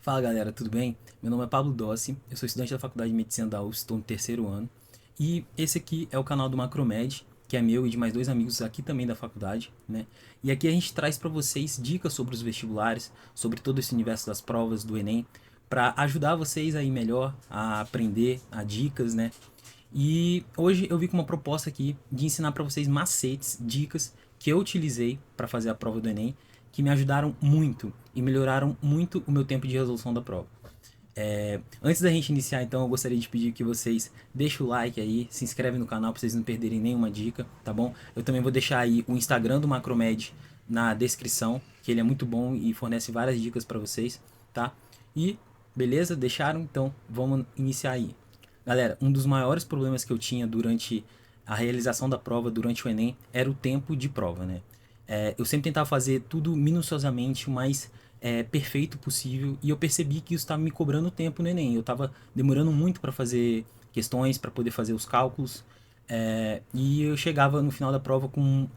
Fala galera, tudo bem? Meu nome é Pablo Dossi, eu sou estudante da Faculdade de Medicina da UFSC, estou no terceiro ano. E esse aqui é o canal do Macromed, que é meu e de mais dois amigos aqui também da faculdade, né? E aqui a gente traz para vocês dicas sobre os vestibulares, sobre todo esse universo das provas do Enem, para ajudar vocês a ir melhor, a aprender, a dicas, né? E hoje eu vi com uma proposta aqui de ensinar para vocês macetes, dicas que eu utilizei para fazer a prova do Enem, que me ajudaram muito e melhoraram muito o meu tempo de resolução da prova. Antes da gente iniciar, então, eu gostaria de pedir que vocês deixem o like aí, se inscrevem no canal para vocês não perderem nenhuma dica, tá bom? Eu também vou deixar aí o Instagram do Macromed na descrição, que ele é muito bom e fornece várias dicas para vocês, tá? E beleza? Deixaram? Então, vamos iniciar aí. Galera, um dos maiores problemas que eu tinha durante a realização da prova, durante o Enem, era o tempo de prova, né? Eu sempre tentava fazer tudo minuciosamente, o mais perfeito possível, e eu percebi que isso estava me cobrando tempo no Enem. Eu estava demorando muito para fazer questões, para poder fazer os cálculos, e eu chegava no final da prova com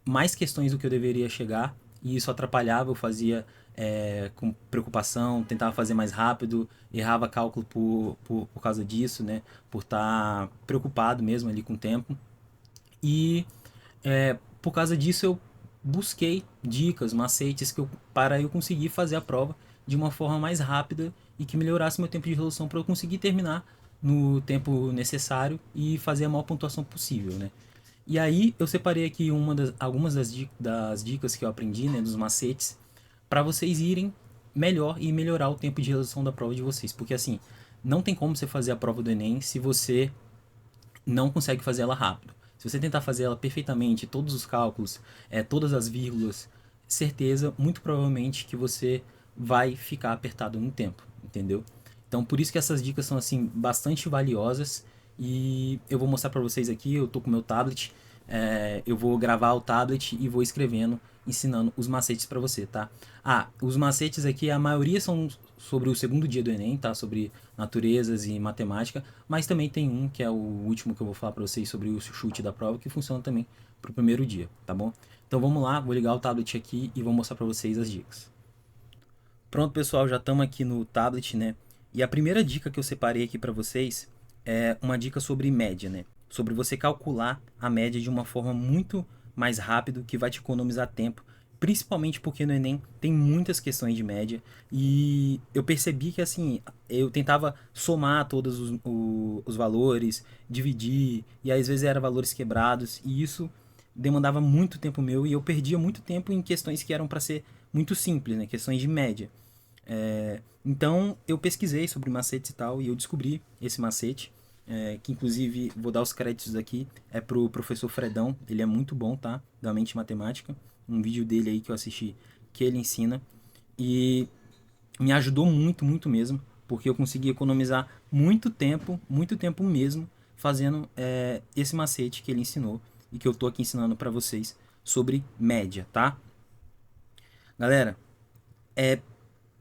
mais questões do que eu deveria chegar, e isso atrapalhava, eu fazia com preocupação, tentava fazer mais rápido, errava cálculo por causa disso, né? Por estar preocupado mesmo ali com o tempo. E por causa disso eu busquei dicas, macetes para eu conseguir fazer a prova de uma forma mais rápida e que melhorasse meu tempo de resolução para eu conseguir terminar no tempo necessário e fazer a maior pontuação possível, né? E aí eu separei aqui algumas das dicas que eu aprendi, né, dos macetes, para vocês irem melhor e melhorar o tempo de resolução da prova de vocês. Porque assim, não tem como você fazer a prova do Enem se você não consegue fazer ela rápido. Se você tentar fazer ela perfeitamente, todos os cálculos, todas as vírgulas, certeza, muito provavelmente que você vai ficar apertado no tempo, entendeu? Então, por isso que essas dicas são assim bastante valiosas e eu vou mostrar para vocês aqui. Eu tô com meu tablet, eu vou gravar o tablet e vou escrevendo, ensinando os macetes para você, tá? Os macetes aqui, a maioria são sobre o segundo dia do Enem, tá? Sobre naturezas e matemática, mas também tem um que é o último que eu vou falar para vocês sobre o chute da prova, que funciona também para o primeiro dia, tá bom? Então vamos lá, vou ligar o tablet aqui e vou mostrar para vocês as dicas. Pronto, pessoal, já estamos aqui no tablet, né? E a primeira dica que eu separei aqui para vocês é uma dica sobre média, né? Sobre você calcular a média de uma forma muito mais rápida, que vai te economizar tempo, principalmente porque no Enem tem muitas questões de média e eu percebi que assim, eu tentava somar todos os valores, dividir, e às vezes eram valores quebrados, e isso demandava muito tempo meu e eu perdia muito tempo em questões que eram para ser muito simples, né? Questões de média. Então eu pesquisei sobre macetes e tal e eu descobri esse macete, que inclusive vou dar os créditos aqui, é pro professor Fredão, ele é muito bom, tá? Da mente matemática, um vídeo dele aí que eu assisti que ele ensina e me ajudou muito, muito mesmo, porque eu consegui economizar muito tempo mesmo, fazendo esse macete que ele ensinou e que eu tô aqui ensinando para vocês sobre média, tá? Galera, é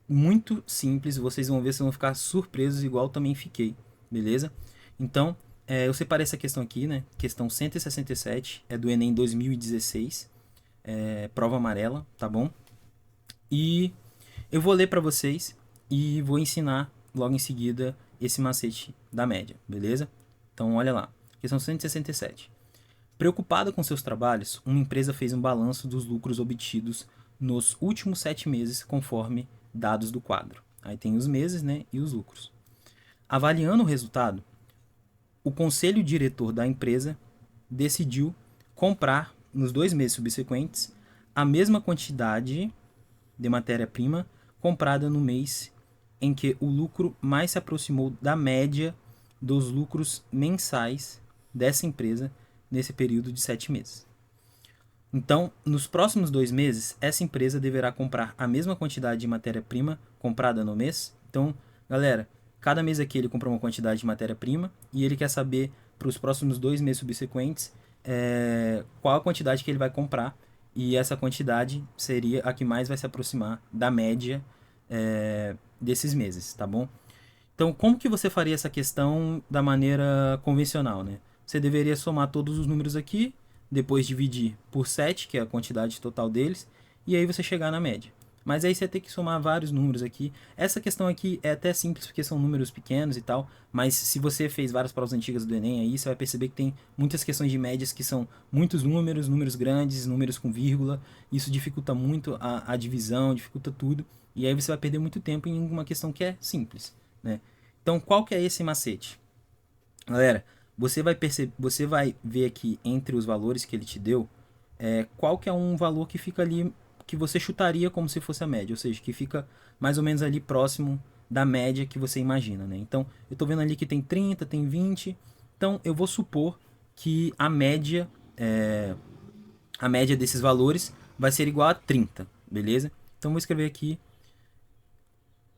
muito simples, vocês vão ver, vocês vão ficar surpresos igual eu também fiquei, beleza? Então, eu separei essa questão aqui, né? Questão 167, é do Enem 2016, prova amarela, tá bom? E eu vou ler para vocês e vou ensinar logo em seguida esse macete da média, beleza? Então, olha lá. Questão 167. Preocupada com seus trabalhos, uma empresa fez um balanço dos lucros obtidos nos últimos 7 meses, conforme dados do quadro. Aí tem os meses, né, e os lucros. Avaliando o resultado, o conselho diretor da empresa decidiu comprar, nos 2 meses subsequentes, a mesma quantidade de matéria-prima comprada no mês em que o lucro mais se aproximou da média dos lucros mensais dessa empresa nesse período de 7 meses. Então, nos próximos 2 meses, essa empresa deverá comprar a mesma quantidade de matéria-prima comprada no mês. Então, galera, cada mês aqui ele comprou uma quantidade de matéria-prima e ele quer saber para os próximos 2 meses subsequentes qual a quantidade que ele vai comprar. E essa quantidade seria a que mais vai se aproximar da média desses meses, tá bom? Então, como que você faria essa questão da maneira convencional, né? Você deveria somar todos os números aqui, depois dividir por 7, que é a quantidade total deles, e aí você chegar na média. Mas aí você tem que somar vários números aqui. Essa questão aqui é até simples porque são números pequenos e tal, mas se você fez várias provas antigas do Enem aí, você vai perceber que tem muitas questões de médias que são muitos números, números grandes, números com vírgula. Isso dificulta muito a divisão, dificulta tudo. E aí você vai perder muito tempo em uma questão que é simples, né? Então, qual que é esse macete? Galera, você vai ver aqui entre os valores que ele te deu, qual que é um valor que fica ali, que você chutaria como se fosse a média, ou seja, que fica mais ou menos ali próximo da média que você imagina, né? Então, eu estou vendo ali que tem 30, tem 20, então eu vou supor que a média desses valores vai ser igual a 30, beleza? Então, vou escrever aqui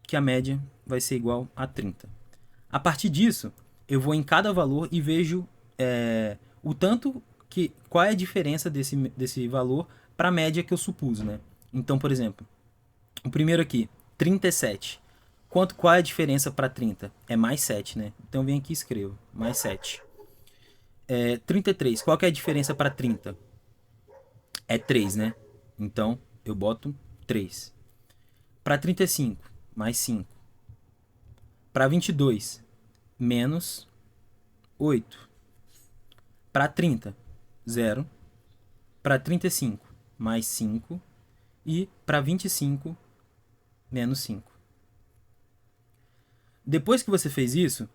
que a média vai ser igual a 30. A partir disso, eu vou em cada valor e vejo o tanto que qual é a diferença desse valor para a média que eu supus, né? Então, por exemplo, o primeiro aqui, 37. Qual é a diferença para 30? É mais 7, né? Então, vem aqui e escrevo, mais 7. 33, qual que é a diferença para 30? É 3, né? Então, eu boto 3. Para 35, mais 5. Para 22, menos 8. Para 30, 0. Para 35, mais 5. E para 25, menos 5. Depois que você fez isso,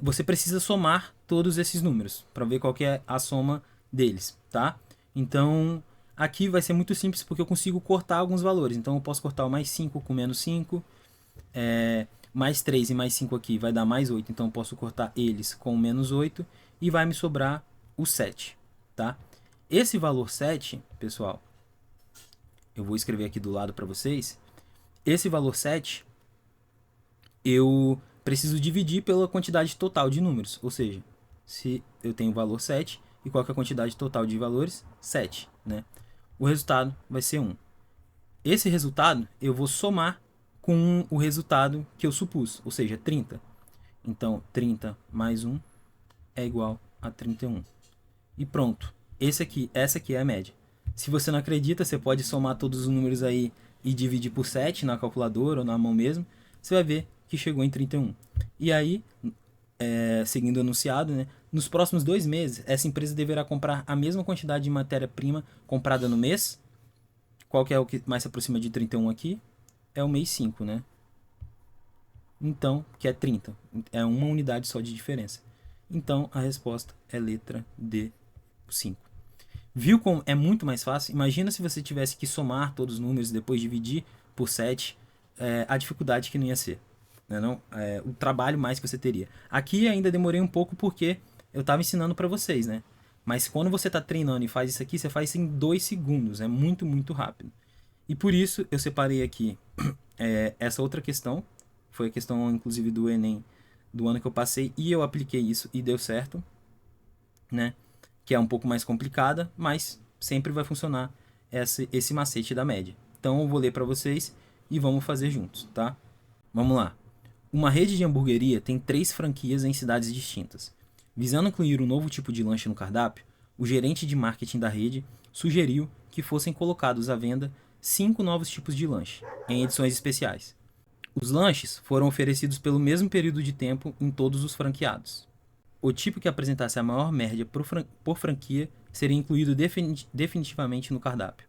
você precisa somar todos esses números para ver qual que é a soma deles, tá? Então, aqui vai ser muito simples porque eu consigo cortar alguns valores. Então, eu posso cortar o mais 5 com menos 5. Mais 3 e mais 5 aqui vai dar mais 8. Então, eu posso cortar eles com menos 8. E vai me sobrar o 7, tá? Esse valor 7, pessoal, eu vou escrever aqui do lado para vocês. Esse valor 7, eu preciso dividir pela quantidade total de números. Ou seja, se eu tenho o valor 7, e qual que é a quantidade total de valores? 7, né? O resultado vai ser 1. Esse resultado eu vou somar com o resultado que eu supus, ou seja, 30. Então, 30 mais 1 é igual a 31. E pronto. Essa aqui é a média. Se você não acredita, você pode somar todos os números aí e dividir por 7 na calculadora ou na mão mesmo. Você vai ver que chegou em 31. E aí, seguindo o enunciado, né, nos próximos 2 meses, essa empresa deverá comprar a mesma quantidade de matéria-prima comprada no mês. Qual que é o que mais se aproxima de 31 aqui? É o mês 5, né? Então, que é 30. É uma unidade só de diferença. Então, a resposta é letra D, 5. Viu como é muito mais fácil? Imagina se você tivesse que somar todos os números e depois dividir por 7, a dificuldade que não ia ser. Né, não? O trabalho mais que você teria. Aqui ainda demorei um pouco porque eu estava ensinando para vocês, né? Mas quando você está treinando e faz isso aqui, você faz isso em 2 segundos. É muito, muito rápido. E por isso eu separei aqui essa outra questão. Foi a questão, inclusive, do Enem do ano que eu passei. E eu apliquei isso e deu certo, né? Que é um pouco mais complicada, mas sempre vai funcionar esse macete da média. Então eu vou ler para vocês e vamos fazer juntos, tá? Vamos lá. Uma rede de hamburgueria tem 3 franquias em cidades distintas. Visando incluir um novo tipo de lanche no cardápio, o gerente de marketing da rede sugeriu que fossem colocados à venda 5 novos tipos de lanche, em edições especiais. Os lanches foram oferecidos pelo mesmo período de tempo em todos os franqueados. O tipo que apresentasse a maior média por franquia seria incluído definitivamente no cardápio.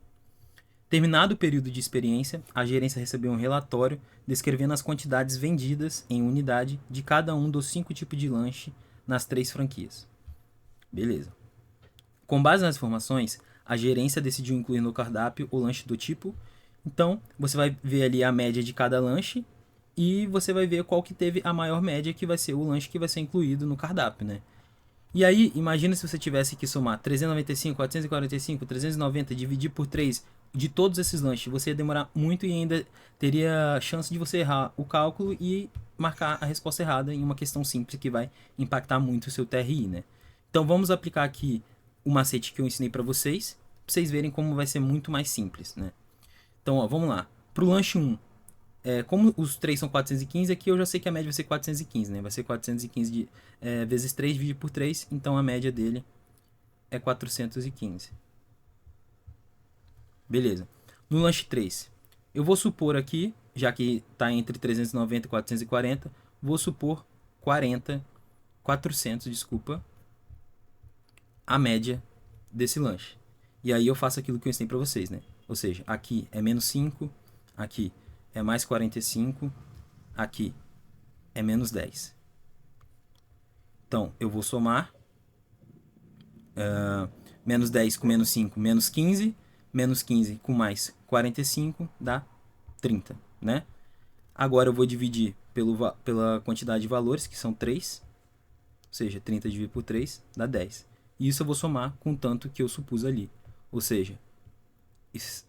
Terminado o período de experiência, a gerência recebeu um relatório descrevendo as quantidades vendidas em unidade de cada um dos 5 tipos de lanche nas 3 franquias. Beleza. Com base nas informações, a gerência decidiu incluir no cardápio o lanche do tipo. Então, você vai ver ali a média de cada lanche e você vai ver qual que teve a maior média, que vai ser o lanche que vai ser incluído no cardápio, né? E aí, imagina se você tivesse que somar 395, 445, 390, dividir por 3 de todos esses lanches. Você ia demorar muito e ainda teria chance de você errar o cálculo e marcar a resposta errada em uma questão simples que vai impactar muito o seu TRI, né? Então vamos aplicar aqui o macete que eu ensinei para vocês verem como vai ser muito mais simples, né? Então, ó, vamos lá. Para o lanche 1, como os 3 são 415, aqui eu já sei que a média vai ser 415, né? Vai ser 415 vezes 3 dividido por 3, então a média dele é 415. Beleza. No lanche 3, Eu vou supor aqui, já que está entre 390 e 440, vou supor 400, desculpa, a média desse lanche. E aí eu faço aquilo que eu ensinei para vocês, né? Ou seja, aqui é menos 5, aqui é mais 45, aqui é menos 10. Então, eu vou somar menos 10 com menos 5, menos 15 com mais 45 dá 30, né? Agora eu vou dividir pela quantidade de valores, que são 3, ou seja, 30 dividido por 3 dá 10. E isso eu vou somar com o tanto que eu supus ali, ou seja,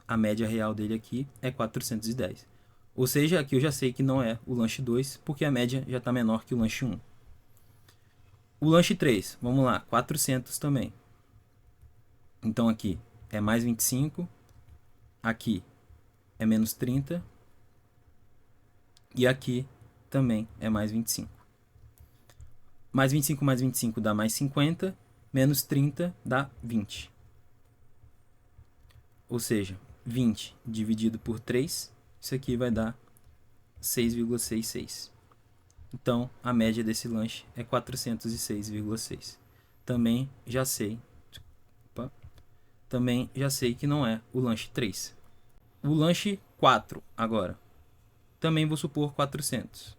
a média real dele aqui é 410. Ou seja, aqui eu já sei que não é o lanche 2, porque a média já está menor que o lanche 1. O lanche 3, vamos lá, 400 também. Então aqui é mais 25, aqui é menos 30 e aqui também é mais 25. Mais 25 dá mais 50, menos 30 dá 20. Ou seja, 20 dividido por 3, isso aqui vai dar 6,66. Então, a média desse lanche é 406,6. Também já sei que não é o lanche 3. O lanche 4 agora. Também vou supor 400.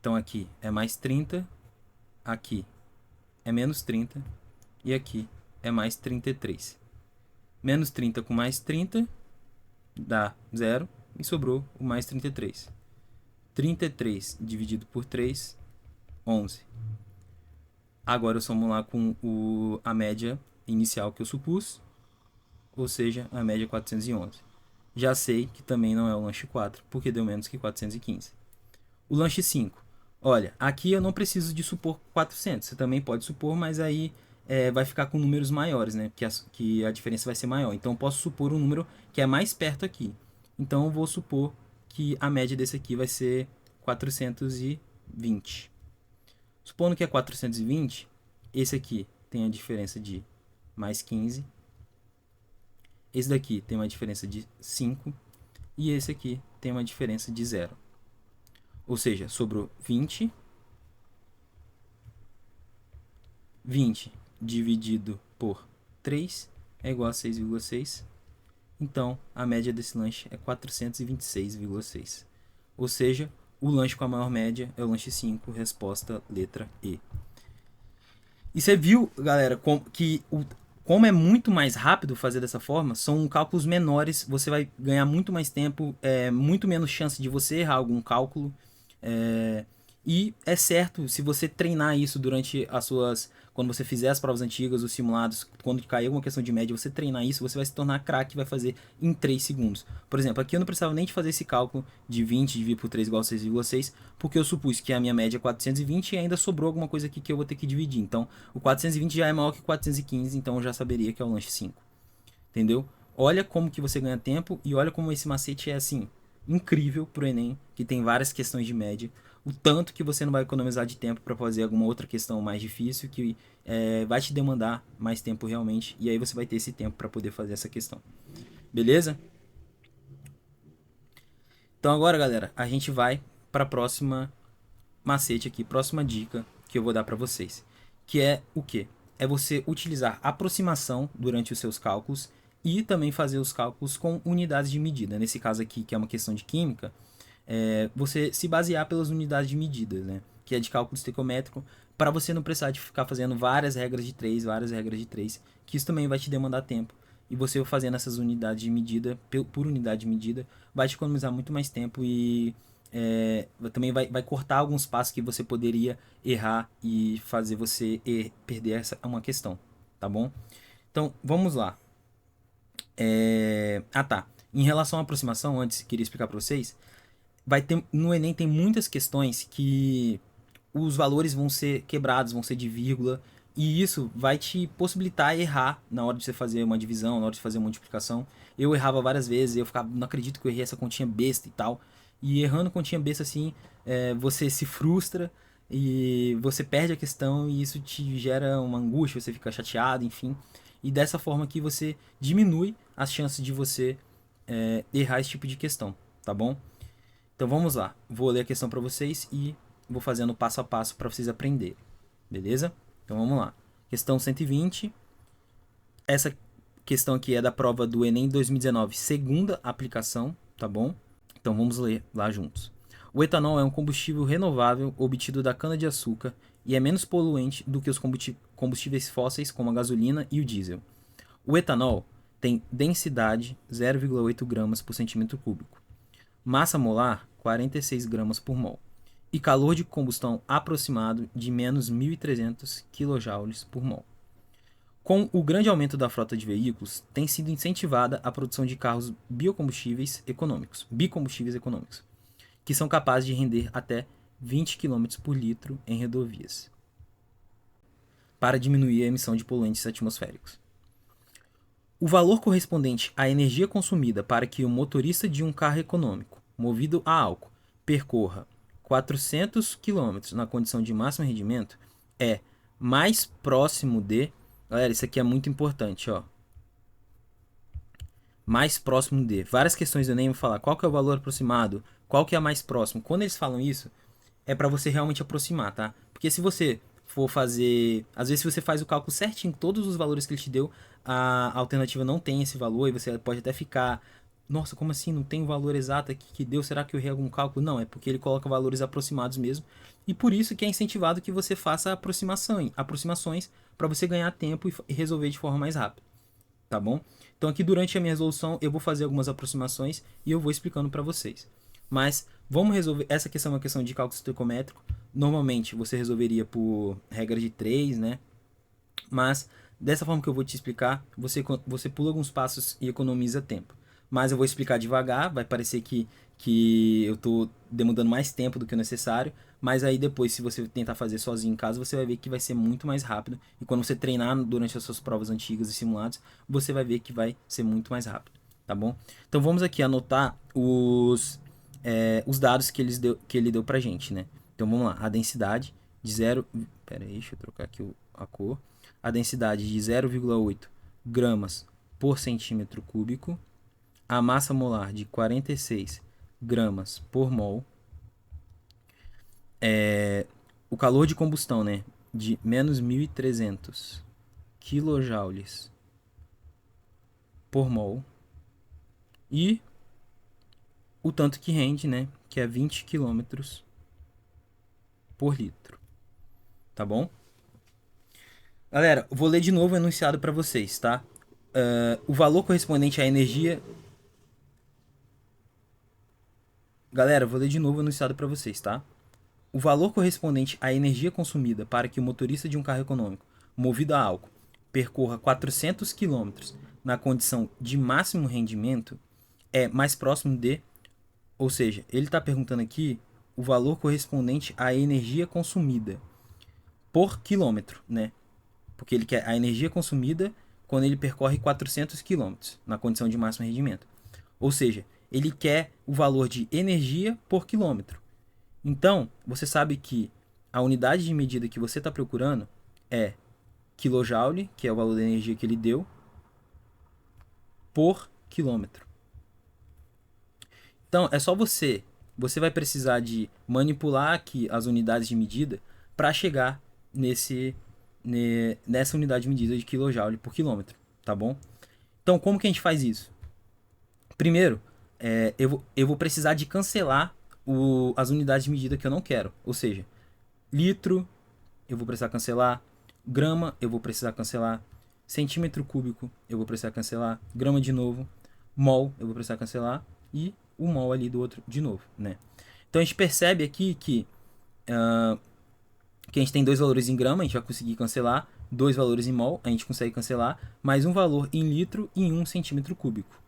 Então aqui é mais 30, aqui é menos 30 e aqui é mais 33. Menos 30 com mais 30 dá 0 e sobrou o mais 33. 33 dividido por 3, 11. Agora eu somo lá com a média inicial que eu supus, ou seja, a média 411. Já sei que também não é o lanche 4, porque deu menos que 415. O lanche 5. Olha, aqui eu não preciso de supor 400. Você também pode supor, mas aí vai ficar com números maiores, né? Que a diferença vai ser maior. Então eu posso supor um número que é mais perto aqui. Então eu vou supor que a média desse aqui vai ser 420. Supondo que é 420, esse aqui tem a diferença de mais 15. Esse daqui tem uma diferença de 5. E esse aqui tem uma diferença de 0. Ou seja, sobrou 20. 20 dividido por 3 é igual a 6,6. Então, a média desse lanche é 426,6. Ou seja, o lanche com a maior média é o lanche 5, resposta letra E. E você viu, galera, como é muito mais rápido fazer dessa forma, são cálculos menores, você vai ganhar muito mais tempo, muito menos chance de você errar algum cálculo. E é certo, se você treinar isso durante quando você fizer as provas antigas, os simulados, quando cair alguma questão de média, você treinar isso, você vai se tornar craque e vai fazer em 3 segundos. Por exemplo, aqui eu não precisava nem de fazer esse cálculo de 20 dividido por 3 igual a 6,6, porque eu supus que a minha média é 420 e ainda sobrou alguma coisa aqui que eu vou ter que dividir. Então, o 420 já é maior que 415, então eu já saberia que é o lanche 5. Entendeu? Olha como que você ganha tempo e olha como esse macete é assim, incrível pro Enem, que tem várias questões de média. O tanto que você não vai economizar de tempo para fazer alguma outra questão mais difícil que vai te demandar mais tempo realmente, e aí você vai ter esse tempo para poder fazer essa questão. Beleza? Então agora, galera, a gente vai para a próxima macete aqui, próxima dica que eu vou dar para vocês, que é o quê? É você utilizar aproximação durante os seus cálculos e também fazer os cálculos com unidades de medida. Nesse caso aqui, que é uma questão de química, você se basear pelas unidades de medida, né? Que é de cálculo estequiométrico, para você não precisar de ficar fazendo várias regras de 3, que isso também vai te demandar tempo. E você fazendo essas unidades de medida, por unidade de medida, vai te economizar muito mais tempo e também vai cortar alguns passos que você poderia errar e fazer você perder uma questão, tá bom? Então, vamos lá. Tá. Em relação à aproximação, antes queria explicar para vocês, no Enem tem muitas questões que os valores vão ser quebrados, vão ser de vírgula, e isso vai te possibilitar errar na hora de você fazer uma divisão, na hora de fazer uma multiplicação. Eu errava várias vezes, eu ficava, não acredito que eu errei essa continha besta e tal. E errando continha besta assim, você se frustra e você perde a questão e isso te gera uma angústia, você fica chateado, enfim. E dessa forma que você diminui as chances de você errar esse tipo de questão, tá bom? Então vamos lá, vou ler a questão para vocês e vou fazendo passo a passo para vocês aprenderem, beleza? Então vamos lá. Questão 120. Essa questão aqui é da prova do Enem 2019, segunda aplicação, tá bom? Então vamos ler lá juntos. O etanol é um combustível renovável obtido da cana-de-açúcar e é menos poluente do que os combustíveis fósseis como a gasolina e o diesel. O etanol tem densidade 0,8 gramas por centímetro cúbico, massa molar 46 gramas por mol e calor de combustão aproximado de menos 1.300 kJ por mol. Com o grande aumento da frota de veículos, tem sido incentivada a produção de carros biocombustíveis econômicos, que são capazes de render até 20 km por litro em rodovias, para diminuir a emissão de poluentes atmosféricos. O valor correspondente à energia consumida para que o motorista de um carro econômico, movido a álcool, percorra 400 km na condição de máximo rendimento é mais próximo de... Galera, isso aqui é muito importante, ó. Mais próximo de... Várias questões do Enem vão falar qual que é o valor aproximado, qual que é a mais próximo. Quando eles falam isso, é para você realmente aproximar, tá? Porque se você for fazer... Às vezes, se você faz o cálculo certinho, todos os valores que ele te deu, a alternativa não tem esse valor e você pode até ficar... Nossa, como assim? Não tem o valor exato aqui que deu? Será que eu errei algum cálculo? Não, é porque ele coloca valores aproximados mesmo. E por isso que é incentivado que você faça aproximações para você ganhar tempo e resolver de forma mais rápida. Tá bom? Então aqui durante a minha resolução eu vou fazer algumas aproximações e eu vou explicando para vocês. Mas vamos resolver... Essa questão é uma questão de cálculo estequiométrico. Normalmente você resolveria por regra de 3, né? Mas dessa forma que eu vou te explicar, você pula alguns passos e economiza tempo. Mas eu vou explicar devagar, vai parecer que eu estou demandando mais tempo do que o necessário, mas aí depois, se você tentar fazer sozinho em casa, você vai ver que vai ser muito mais rápido, e quando você treinar durante as suas provas antigas e simulados, você vai ver que vai ser muito mais rápido, tá bom? Então vamos aqui anotar os dados que ele deu pra gente, né? Então vamos lá, a densidade de 0... Pera aí, deixa eu trocar aqui a cor. A densidade de 0,8 gramas por centímetro cúbico, a massa molar de 46 gramas por mol, o calor de combustão, né, de menos 1.300 kJ por mol e o tanto que rende, né, que é 20 km por litro. Tá bom? Galera, vou ler de novo o enunciado para vocês, tá? O valor correspondente à energia... Galera, vou ler de novo o enunciado para vocês, tá? O valor correspondente à energia consumida para que o motorista de um carro econômico, movido a álcool, percorra 400 km na condição de máximo rendimento é mais próximo de... Ou seja, ele está perguntando aqui o valor correspondente à energia consumida por quilômetro, né? Porque ele quer a energia consumida quando ele percorre 400 km na condição de máximo rendimento. Ou seja, ele quer o valor de energia por quilômetro. Então, você sabe que a unidade de medida que você está procurando é kJ, que é o valor da energia que ele deu, por quilômetro. Então, é só você vai precisar de manipular aqui as unidades de medida para chegar nessa unidade de medida de kJ por quilômetro, tá bom? Então, como que a gente faz isso? Primeiro, eu vou precisar de cancelar as unidades de medida que eu não quero. Ou seja, litro, eu vou precisar cancelar. Grama, eu vou precisar cancelar. Centímetro cúbico, eu vou precisar cancelar. Grama de novo. Mol, eu vou precisar cancelar. E o mol ali do outro de novo, né? Então a gente percebe aqui que a gente tem dois valores em grama, a gente vai conseguir cancelar. Dois valores em mol, a gente consegue cancelar. Mais um valor em litro e em 1 centímetro cúbico.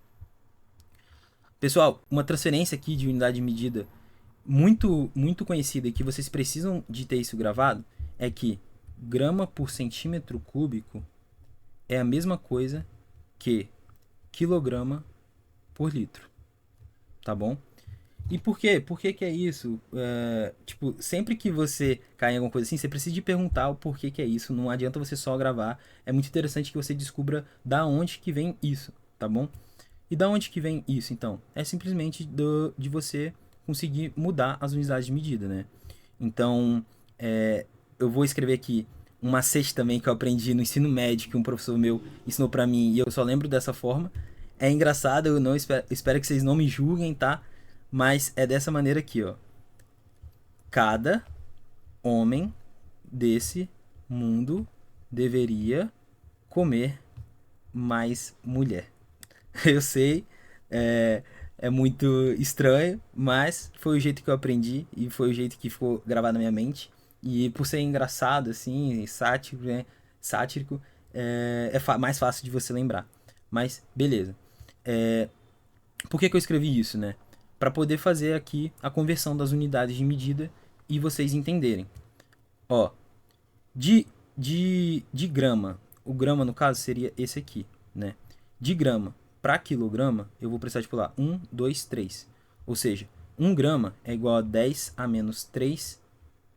Pessoal, uma transferência aqui de unidade de medida muito, muito conhecida e que vocês precisam de ter isso gravado é que grama por centímetro cúbico é a mesma coisa que quilograma por litro. Tá bom? E por quê? Por que que é isso? Tipo, sempre que você cai em alguma coisa assim, você precisa de perguntar o porquê que é isso. Não adianta você só gravar. É muito interessante que você descubra da onde que vem isso, tá bom? E da onde que vem isso, então? É simplesmente de você conseguir mudar as unidades de medida, né? Então, eu vou escrever aqui um macete também que eu aprendi no ensino médio, que um professor meu ensinou pra mim, e eu só lembro dessa forma. É engraçado, eu não espero que vocês não me julguem, tá? Mas é dessa maneira aqui, ó. Cada homem desse mundo deveria comer mais mulher. Eu sei, é, é muito estranho, mas foi o jeito que eu aprendi e foi o jeito que ficou gravado na minha mente. E por ser engraçado, assim, sático, né? Sático, mais fácil de você lembrar. Mas, beleza. É, por que que eu escrevi isso, né? Para poder fazer aqui a conversão das unidades de medida e vocês entenderem. Ó, de, de grama, o grama no caso seria esse aqui, né? De grama para quilograma, eu vou precisar de pular 1, 2, 3. Ou seja, 1 grama é igual a 10 a menos 3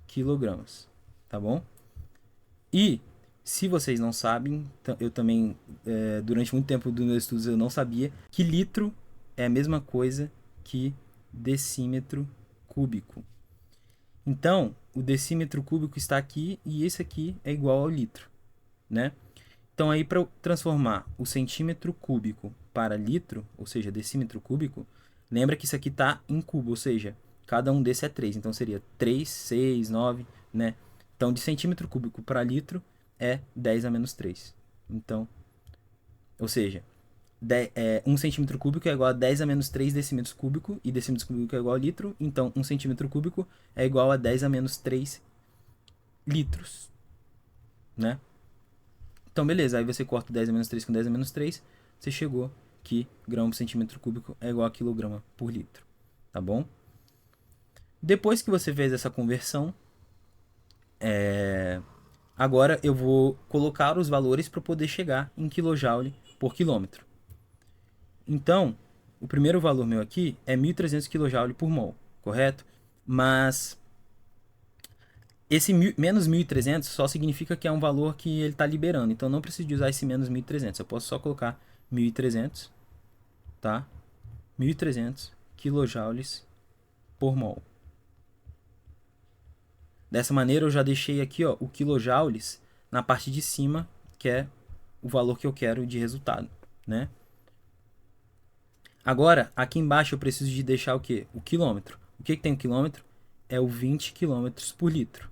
quilogramas, tá bom? E, se vocês não sabem, eu também, durante muito tempo dos meus estudos, eu não sabia que litro é a mesma coisa que decímetro cúbico. Então, o decímetro cúbico está aqui e esse aqui é igual ao litro, né? Então, aí para eu transformar o centímetro cúbico para litro, ou seja, decímetro cúbico, lembra que isso aqui está em cubo, ou seja, cada um desse é 3. Então, seria 3, 6, 9, né? Então, de centímetro cúbico para litro é 10 a menos 3. Então, ou seja, 1 centímetro cúbico é igual a 10 a menos 3 decímetros cúbicos, e decímetros cúbicos é igual a litro, então 1 centímetro cúbico é igual a 10 a menos 3 litros, né? Então, beleza, aí você corta 10 a menos 3 com 10 a menos 3, você chegou que grama por centímetro cúbico é igual a quilograma por litro, tá bom? Depois que você fez essa conversão, agora eu vou colocar os valores para poder chegar em kJ por quilômetro. Então, o primeiro valor meu aqui é 1.300 kJ por mol, correto? Mas esse menos 1.300 só significa que é um valor que ele está liberando. Então, não preciso de usar esse menos 1.300. Eu posso só colocar 1.300, tá? 1.300 kJ por mol. Dessa maneira, eu já deixei aqui ó, o kilojoules na parte de cima, que é o valor que eu quero de resultado, né? Agora, aqui embaixo eu preciso de deixar o quê? O quilômetro. O que tem o quilômetro? É o 20 km por litro.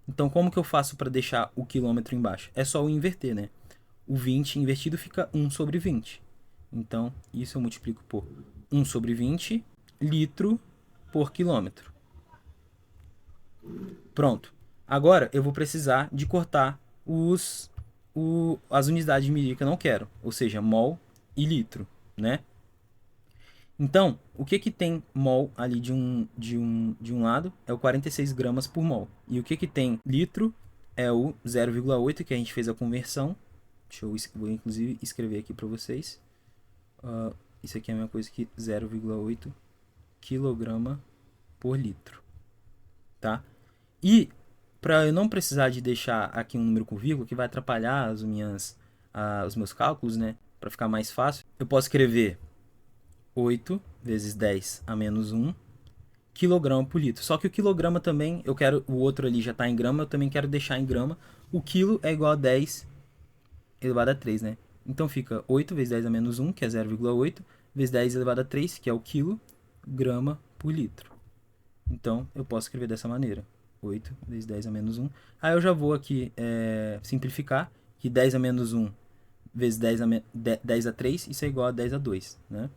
Então, como que eu faço para deixar o quilômetro embaixo? É só eu inverter, né? O 20 invertido fica 1 sobre 20. Então, isso eu multiplico por 1 sobre 20 litro por quilômetro. Pronto. Agora, eu vou precisar de cortar as unidades de medida que eu não quero. Ou seja, mol e litro, né? Então, o que que tem mol ali de um lado é o 46 gramas por mol. E o que que tem litro é o 0,8 que a gente fez a conversão. Vou inclusive escrever aqui para vocês. Isso aqui é a mesma coisa que 0,8 quilograma por litro. Tá? E para eu não precisar de deixar aqui um número com vírgula, que vai atrapalhar os meus cálculos, né? Para ficar mais fácil, eu posso escrever 8 vezes 10 a menos 1 quilograma por litro. Só que o quilograma também, eu quero, o outro ali já está em grama, eu também quero deixar em grama. O quilo é igual a 10 elevado a 3, né? Então fica 8 vezes 10 a menos 1, que é 0,8, vezes 10 elevado a 3, que é o quilograma por litro. Então eu posso escrever dessa maneira. 8 vezes 10 a menos 1. Aí eu já vou aqui simplificar, que 10 a menos 1 vezes 10 a 3, isso é igual a 10 a 2, né?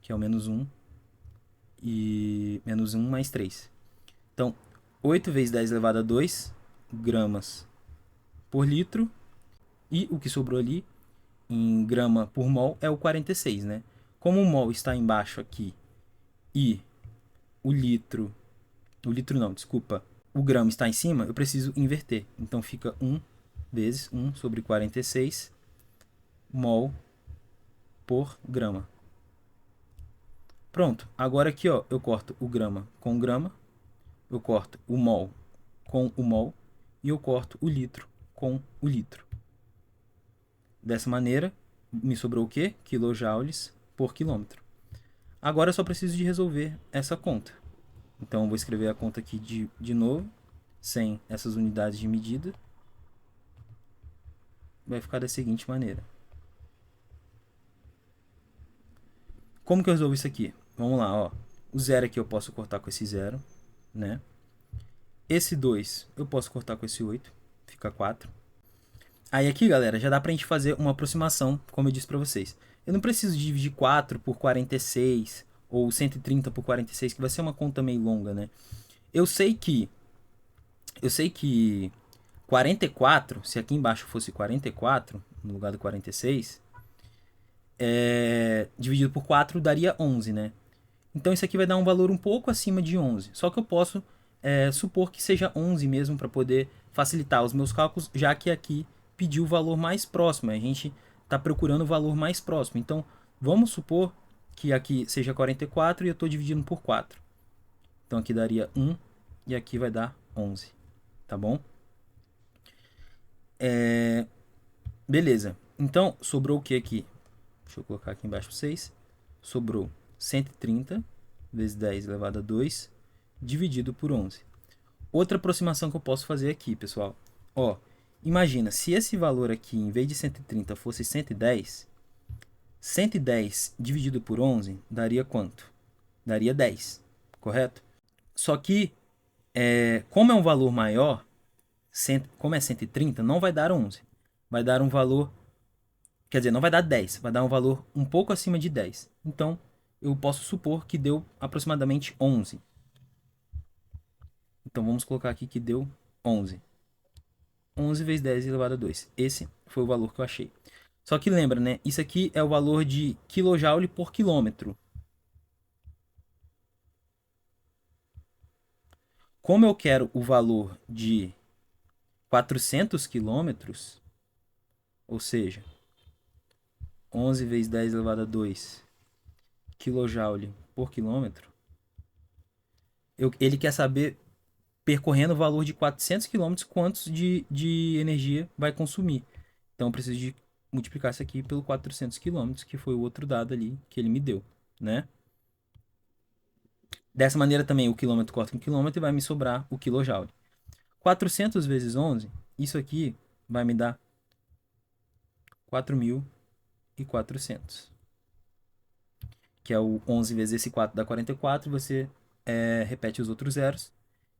Que é o menos 1 e menos 1 mais 3. Então, 8 vezes 10 elevado a 2 gramas por litro. E o que sobrou ali em grama por mol é o 46, né? Como o mol está embaixo aqui e o litro não, desculpa, o grama está em cima, eu preciso inverter. Então fica 1 vezes 1 sobre 46 mol por grama. Pronto, agora aqui ó, eu corto o grama com grama, eu corto o mol com o mol e eu corto o litro com o litro. Dessa maneira, me sobrou o quê? Kilojoules por quilômetro. Agora eu só preciso de resolver essa conta. Então eu vou escrever a conta aqui de novo, sem essas unidades de medida. Vai ficar da seguinte maneira. Como que eu resolvo isso aqui? Vamos lá, ó. O zero aqui eu posso cortar com esse zero, né? Esse 2 eu posso cortar com esse 8, fica 4. Aí aqui, galera, já dá pra gente fazer uma aproximação, como eu disse pra vocês. Eu não preciso dividir 4 por 46 ou 130 por 46, que vai ser uma conta meio longa, né? Eu sei que 44, se aqui embaixo fosse 44, no lugar do 46, dividido por 4 daria 11, né? Então isso aqui vai dar um valor um pouco acima de 11. Só que eu posso supor que seja 11 mesmo para poder facilitar os meus cálculos, já que aqui pediu o valor mais próximo. A gente está procurando o valor mais próximo. Então vamos supor que aqui seja 44 e eu estou dividindo por 4. Então aqui daria 1 e aqui vai dar 11. Tá bom? Beleza. Então sobrou o que aqui? Deixa eu colocar aqui embaixo para vocês. Sobrou 130 vezes 10 elevado a 2 dividido por 11. Outra aproximação que eu posso fazer aqui, pessoal. Ó, imagina, se esse valor aqui, em vez de 130, fosse 110, 110 dividido por 11 daria quanto? Daria 10, correto? Só que, como é um valor maior, como é 130, não vai dar 11. Vai dar um valor, quer dizer, não vai dar 10, vai dar um valor um pouco acima de 10. Então, eu posso supor que deu aproximadamente 11. Então vamos colocar aqui que deu 11. 11 vezes 10 elevado a 2. Esse foi o valor que eu achei. Só que lembra, né? Isso aqui é o valor de kJ por quilômetro. Como eu quero o valor de 400 quilômetros, ou seja, 11 vezes 10 elevado a 2 kJ por quilômetro, ele quer saber, percorrendo o valor de 400 quilômetros, quantos de energia vai consumir. Então eu preciso de multiplicar isso aqui pelo 400 quilômetros, que foi o outro dado ali que ele me deu, né? Dessa maneira também o quilômetro corta com quilômetro e vai me sobrar o quilojoule. 400 vezes 11, isso aqui vai me dar 4.400. Que é o 11 vezes esse 4 dá 44, você repete os outros zeros.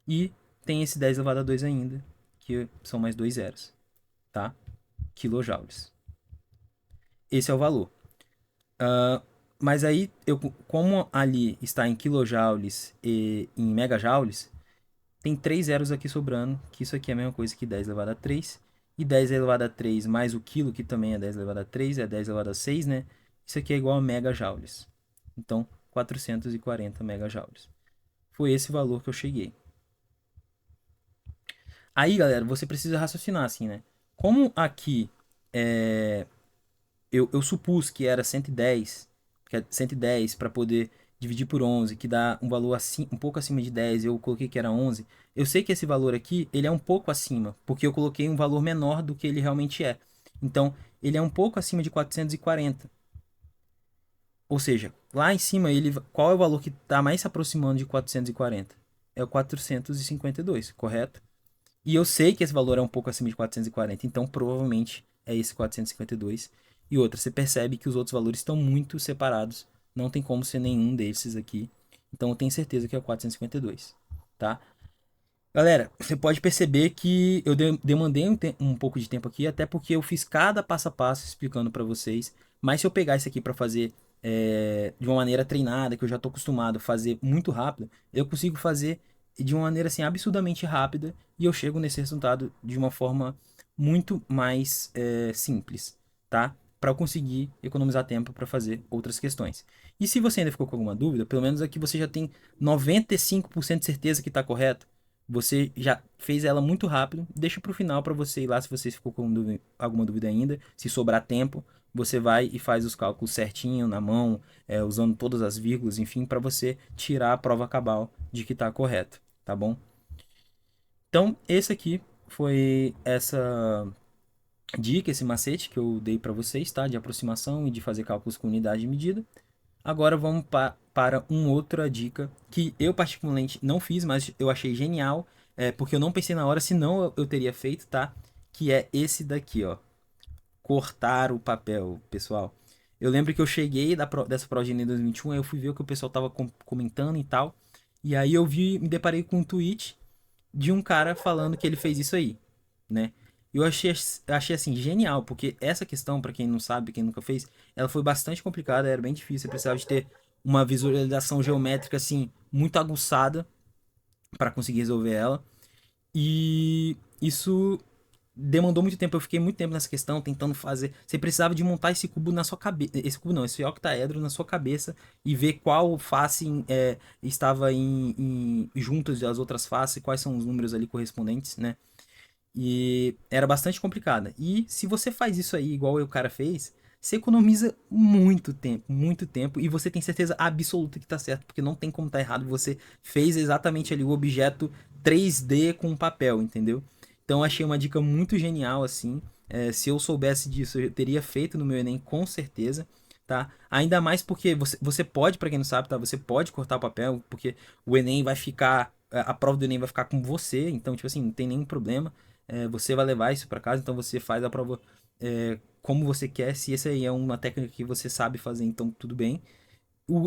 E tem esse 10 elevado a 2 ainda, que são mais dois zeros, tá? Quilojoules. Esse é o valor. Mas aí, como ali está em quilojoules e em megajoules, tem 3 zeros aqui sobrando, que isso aqui é a mesma coisa que 10 elevado a 3. E 10 elevado a 3 mais o quilo, que também é 10 elevado a 3, é 10 elevado a 6, né? Isso aqui é igual a megajoules. Então, 440 megajoules. Foi esse valor que eu cheguei. Aí, galera, você precisa raciocinar assim, né? Como aqui eu supus que era 110, que é 110 para poder dividir por 11, que dá um valor assim, um pouco acima de 10, eu coloquei que era 11. Eu sei que esse valor aqui, ele é um pouco acima, porque eu coloquei um valor menor do que ele realmente é. Então, ele é um pouco acima de 440. Ou seja, lá em cima, qual é o valor que está mais se aproximando de 440? É o 452, correto? E eu sei que esse valor é um pouco acima de 440, então provavelmente é esse 452. E outra, você percebe que os outros valores estão muito separados. Não tem como ser nenhum desses aqui. Então eu tenho certeza que é o 452, tá? Galera, você pode perceber que eu demandei um pouco de tempo aqui, até porque eu fiz cada passo a passo explicando para vocês. Mas se eu pegar isso aqui para fazer de uma maneira treinada, que eu já estou acostumado a fazer muito rápido, eu consigo fazer de uma maneira assim absurdamente rápida e eu chego nesse resultado de uma forma muito mais simples, tá? Para eu conseguir economizar tempo para fazer outras questões. E se você ainda ficou com alguma dúvida, pelo menos aqui você já tem 95% de certeza que está correto. Você já fez ela muito rápido. Deixa para o final para você ir lá se você ficou com alguma dúvida ainda. Se sobrar tempo, você vai e faz os cálculos certinho na mão, usando todas as vírgulas, enfim, para você tirar a prova cabal de que está correto, tá bom? Então, esse aqui foi essa dica, esse macete que eu dei para vocês, tá? De aproximação e de fazer cálculos com unidade de medida. Agora vamos para uma outra dica que eu particularmente não fiz, mas eu achei genial, porque eu não pensei na hora, senão eu teria feito, tá? Que é esse daqui, ó. Cortar o papel, pessoal. Eu lembro que eu cheguei dessa prova de Enem 2021, aí eu fui ver o que o pessoal tava comentando e tal. E aí me deparei com um tweet de um cara falando que ele fez isso aí, né? Eu achei assim genial, porque essa questão, para quem não sabe, quem nunca fez, ela foi bastante complicada, era bem difícil, você precisava de ter uma visualização geométrica assim muito aguçada para conseguir resolver ela. E isso demandou muito tempo. Eu fiquei muito tempo nessa questão, tentando fazer. Você precisava de montar esse cubo na sua cabeça. Esse cubo não, esse octaedro na sua cabeça e ver qual face estava juntos das outras faces, quais são os números ali correspondentes, né? E era bastante complicada. E se você faz isso aí, igual o cara fez, você economiza muito tempo, e você tem certeza absoluta que tá certo, porque não tem como tá errado. Você fez exatamente ali o objeto 3D com papel, entendeu? Então eu achei uma dica muito genial, assim. Se eu soubesse disso, eu teria feito no meu Enem com certeza, tá? Ainda mais porque você pode, para quem não sabe, tá? Você pode cortar o papel, porque o Enem vai ficar. A prova do Enem vai ficar com você, então, tipo assim, não tem nenhum problema. Você vai levar isso para casa, então você faz a prova como você quer. Se essa aí é uma técnica que você sabe fazer, então tudo bem.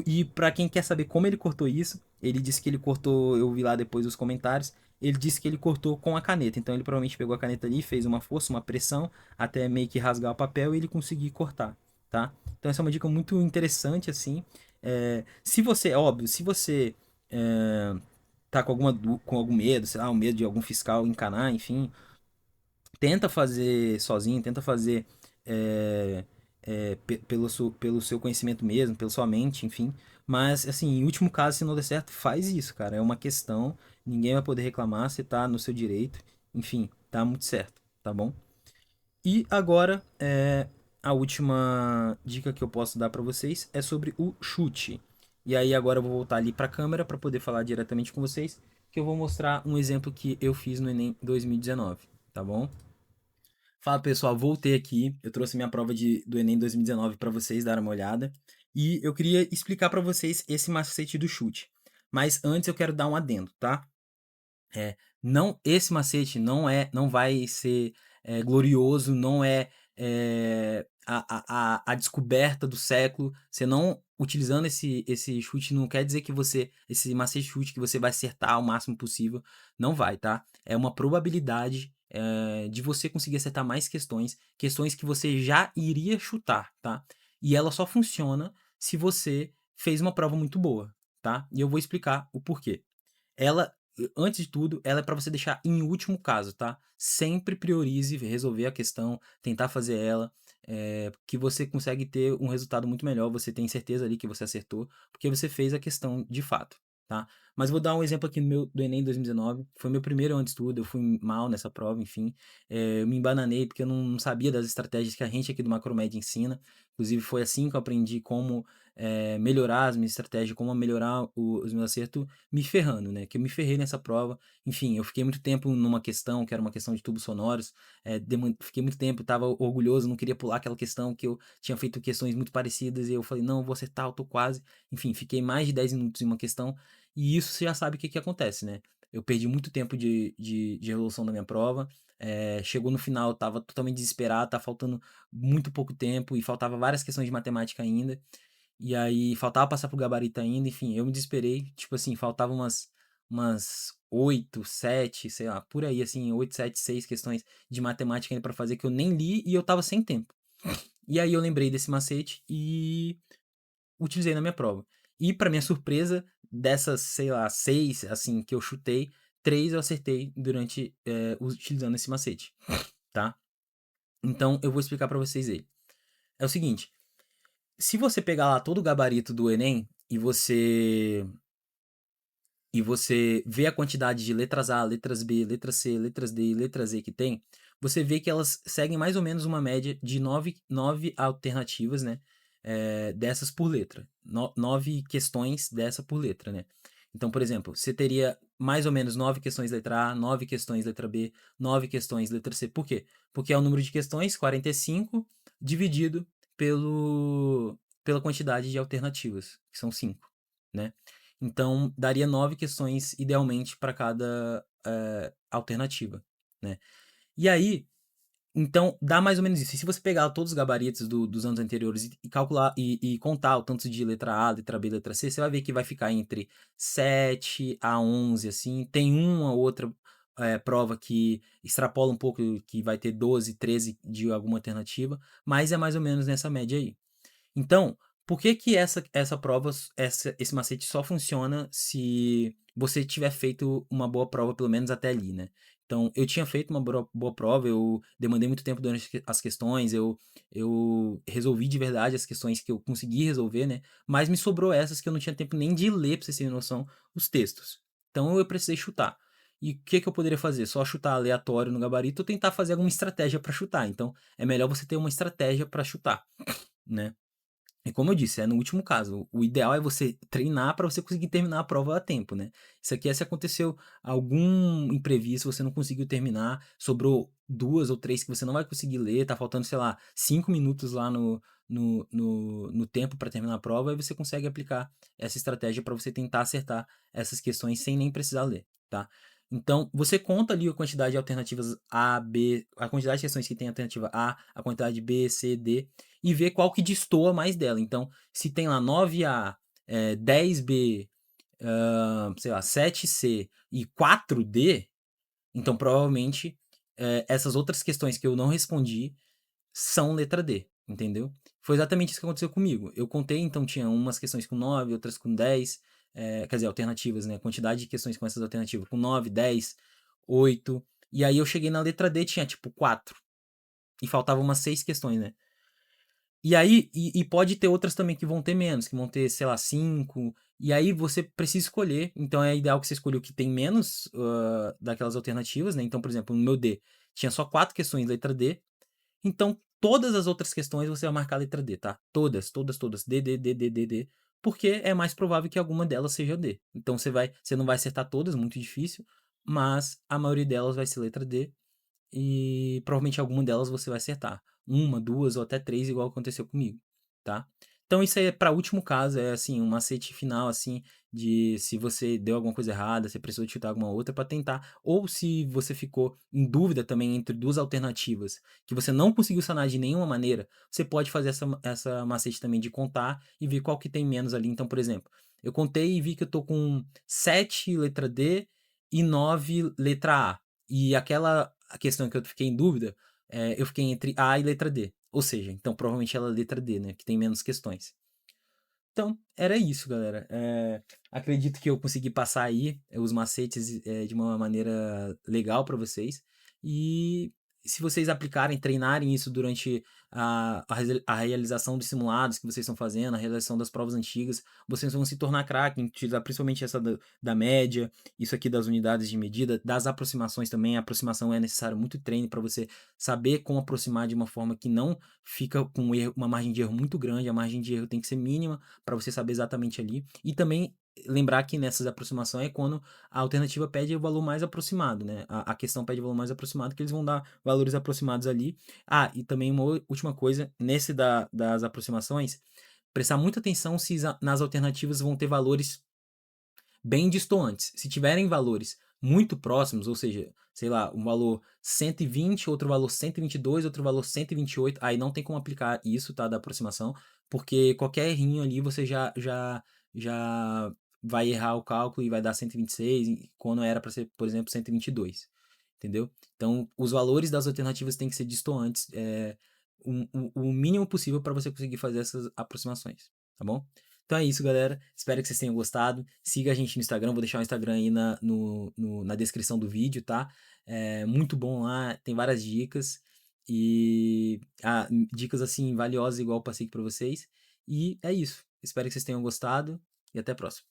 E para quem quer saber como ele cortou isso, ele disse que ele cortou, eu vi lá depois os comentários, ele disse que ele cortou com a caneta. Então ele provavelmente pegou a caneta ali, fez uma força, uma pressão, até meio que rasgar o papel e ele conseguir cortar, tá? Então essa é uma dica muito interessante, assim. Se você, é óbvio, se você tá com com algum medo, sei lá, um medo de algum fiscal encanar, enfim, tenta fazer sozinho, tenta fazer é, pelo seu conhecimento mesmo, pela sua mente, enfim. Mas, assim, em último caso, se não der certo, faz isso, cara. É uma questão, ninguém vai poder reclamar, você tá no seu direito, enfim, tá muito certo, tá bom? E agora, a última dica que eu posso dar pra vocês é sobre o chute. E aí agora eu vou voltar ali pra câmera pra poder falar diretamente com vocês, que eu vou mostrar um exemplo que eu fiz no Enem 2019, tá bom? Fala pessoal, voltei aqui. Eu trouxe minha prova do Enem 2019 para vocês darem uma olhada. E eu queria explicar para vocês esse macete do chute. Mas antes eu quero dar um adendo, tá? Não, esse macete não vai ser glorioso, não a descoberta do século. Você não utilizando esse chute não quer dizer que esse macete chute que você vai acertar o máximo possível, não vai, tá? É uma probabilidade de você conseguir acertar mais questões que você já iria chutar, tá? E ela só funciona se você fez uma prova muito boa, tá? E eu vou explicar o porquê. Ela, antes de tudo, ela é para você deixar em último caso, tá? Sempre priorize resolver a questão, tentar fazer ela, que você consegue ter um resultado muito melhor. Você tem certeza ali que você acertou, porque você fez a questão de fato, tá? Mas vou dar um exemplo aqui do Enem 2019. Foi meu primeiro ano de estudo, eu fui mal nessa prova, enfim. Eu me embananei porque eu não sabia das estratégias que a gente aqui do Macromed ensina. Inclusive, foi assim que eu aprendi como melhorar as minhas estratégias, como melhorar os meus acertos me ferrando, né? Que eu me ferrei nessa prova. Enfim, eu fiquei muito tempo numa questão que era uma questão de tubos sonoros. Fiquei muito tempo, tava orgulhoso, não queria pular aquela questão que eu tinha feito questões muito parecidas e eu falei, não, vou acertar, eu tô quase. Enfim, fiquei mais de 10 minutos em uma questão e isso você já sabe o que que acontece, né? Eu perdi muito tempo de resolução da minha prova. Chegou no final, eu tava totalmente desesperado, tá faltando muito pouco tempo e faltava várias questões de matemática ainda. E aí faltava passar pro gabarito ainda, enfim, eu me desesperei, tipo assim, faltava umas 8 7 sei lá, por aí assim, 8 7 6 questões de matemática ainda pra fazer que eu nem li e eu tava sem tempo. E aí eu lembrei desse macete e utilizei na minha prova. E pra minha surpresa, dessas, sei lá, 6 assim que eu chutei, 3 eu acertei durante utilizando esse macete, tá? Então eu vou explicar pra vocês aí. É o seguinte, se você pegar lá todo o gabarito do Enem e você vê a quantidade de letras A, letras B, letras C, letras D e letras E que tem, você vê que elas seguem mais ou menos uma média de nove alternativas, né? Dessas por letra. 9 questões dessa por letra, né? Então, por exemplo, você teria mais ou menos 9 questões letra A, 9 questões letra B, 9 questões letra C. Por quê? Porque é o número de questões, 45, dividido pelo pela quantidade de alternativas, que são 5, né. Então daria 9 questões idealmente para cada, alternativa, né. E aí, então dá mais ou menos isso. E se você pegar todos os gabaritos dos anos anteriores e calcular e contar o tanto de letra A, letra B, letra C, você vai ver que vai ficar entre 7 a 11, assim. Tem uma ou outra, prova que extrapola um pouco, que vai ter 12, 13 de alguma alternativa, mas é mais ou menos nessa média aí. Então, por que que essa prova, esse macete só funciona se você tiver feito uma boa prova, pelo menos até ali, né? Então, eu tinha feito uma boa prova, eu demandei muito tempo durante as questões, eu resolvi de verdade as questões que eu consegui resolver, né? Mas me sobrou essas que eu não tinha tempo nem de ler, pra vocês terem noção, os textos. Então, eu precisei chutar. E o que que eu poderia fazer? Só chutar aleatório no gabarito ou tentar fazer alguma estratégia para chutar. Então, é melhor você ter uma estratégia para chutar, né? E como eu disse, é no último caso. O ideal é você treinar para você conseguir terminar a prova a tempo, né. Isso aqui é se aconteceu algum imprevisto, você não conseguiu terminar, sobrou 2 ou 3 que você não vai conseguir ler, tá faltando, sei lá, 5 minutos lá no tempo para terminar a prova, aí você consegue aplicar essa estratégia para você tentar acertar essas questões sem nem precisar ler, tá. Então, você conta ali a quantidade de alternativas A, B, a quantidade de questões que tem alternativa A quantidade de B, C, D, e ver qual que destoa mais dela. Então, se tem lá 9A, 10B, sei lá, 7C e 4D, então provavelmente essas outras questões que eu não respondi são letra D, entendeu? Foi exatamente isso que aconteceu comigo. Eu contei, então tinha umas questões com 9, outras com 10, quer dizer, alternativas, né? Quantidade de questões com essas alternativas, com 9, 10, 8. E aí eu cheguei na letra D, tinha tipo 4. E faltavam umas 6 questões, né? E aí, pode ter outras também que vão ter menos, que vão ter, sei lá, 5. E aí você precisa escolher. Então é ideal que você escolha o que tem menos daquelas alternativas, né? Então, por exemplo, no meu D tinha só 4 questões letra D. Então, todas as outras questões você vai marcar a letra D, tá? Todas, todas, todas. D, D, D, D, D, D. Porque é mais provável que alguma delas seja D. Então você não vai acertar todas, muito difícil. Mas a maioria delas vai ser letra D e provavelmente alguma delas você vai acertar. Uma, duas ou até três, igual aconteceu comigo, tá? Então isso aí é para último caso, é assim, um macete final, assim, de se você deu alguma coisa errada, você precisou chutar alguma outra para tentar, ou se você ficou em dúvida também entre duas alternativas que você não conseguiu sanar de nenhuma maneira, você pode fazer essa macete também de contar e ver qual que tem menos ali. Então, por exemplo, eu contei e vi que eu tô com 7 letra D e 9 letra A. E aquela a questão que eu fiquei em dúvida, eu fiquei entre A e letra D. Ou seja, então provavelmente ela é letra D, né? Que tem menos questões. Então, era isso, galera. Acredito que eu consegui passar aí os macetes de uma maneira legal para vocês. E se vocês aplicarem, treinarem isso durante a realização dos simulados que vocês estão fazendo, a realização das provas antigas, vocês vão se tornar craque em utilizar principalmente essa da média, isso aqui das unidades de medida, das aproximações também. A aproximação é necessário muito treino para você saber como aproximar de uma forma que não fica com uma margem de erro muito grande. A margem de erro tem que ser mínima para você saber exatamente ali. E também lembrar que nessas aproximações é quando a alternativa pede o valor mais aproximado, né? A questão pede o valor mais aproximado, que eles vão dar valores aproximados ali. Ah, e também uma última coisa, nesse das aproximações, prestar muita atenção se nas alternativas vão ter valores bem distantes. Se tiverem valores muito próximos, ou seja, sei lá, um valor 120, outro valor 122, outro valor 128, aí não tem como aplicar isso, tá, da aproximação, porque qualquer errinho ali você já vai errar o cálculo e vai dar 126, quando era para ser, por exemplo, 122, entendeu? Então, os valores das alternativas têm que ser distantes, o mínimo possível para você conseguir fazer essas aproximações, tá bom? Então é isso, galera. Espero que vocês tenham gostado. Siga a gente no Instagram. Vou deixar o Instagram aí na descrição do vídeo, tá? É muito bom lá. Tem várias dicas. E dicas assim valiosas, igual eu passei aqui pra vocês. E é isso. Espero que vocês tenham gostado. E até a próxima.